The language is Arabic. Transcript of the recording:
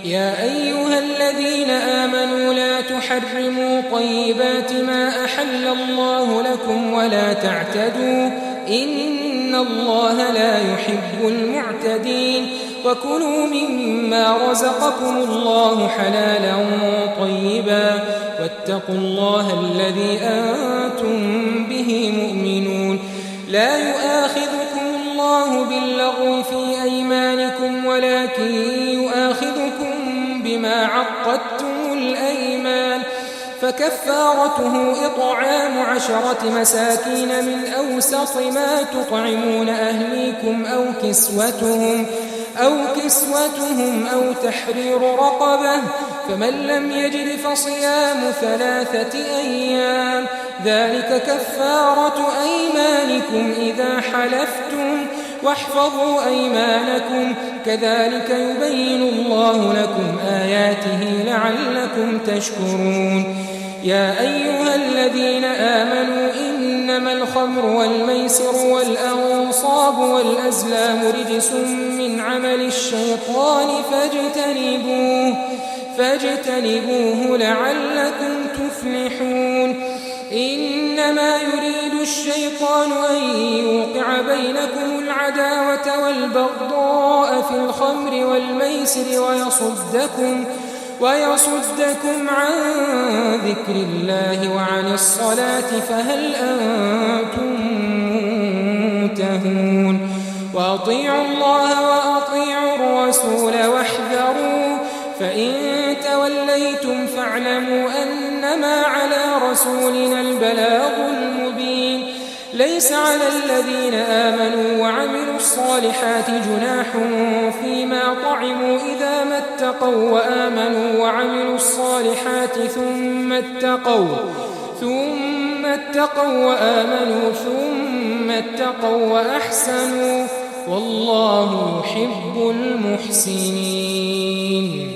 يا أيها الذين آمنوا لا تحرموا طيبات ما أحل الله لكم ولا تعتدوا إن الله لا يحب المعتدين وكلوا مما رزقكم الله حلالا طيبا واتقوا الله الذي أنتم به مؤمنون لا يؤاخذكم الله باللغو في أيمانكم ولكن يؤاخذكم بما عقدتم الأيمان فكفارته إطعام 10 مساكين من أوسط ما تطعمون أهليكم أو كسوتهم أو تحرير رقبة فمن لم يجد فصيام 3 أيام ذلك كفارة أيمانكم إذا حلفتم واحفظوا أيمانكم كذلك يبين الله لكم آياته لعلكم تشكرون يا أيها الذين آمنوا إنما الخمر والميسر والأنصاب والأزلام رجس من عمل الشيطان فاجتنبوه لعلكم تفلحون إنما يريد الشيطان أن يوقع بينكم العداوة والبغضاء في الخمر والميسر ويصدكم عن ذكر الله وعن الصلاة فهل أنتم منتهون وأطيعوا الله وأطيعوا الرسول واحذروا فإن توليتم فاعلموا أنما على رسولنا البلاغ المبين ليس على الذين آمنوا وعملوا الصالحات جناح فيما طعموا إذا ما اتقوا وآمنوا وعملوا الصالحات ثم اتقوا وآمنوا ثم اتقوا وأحسنوا والله يحب المحسنين.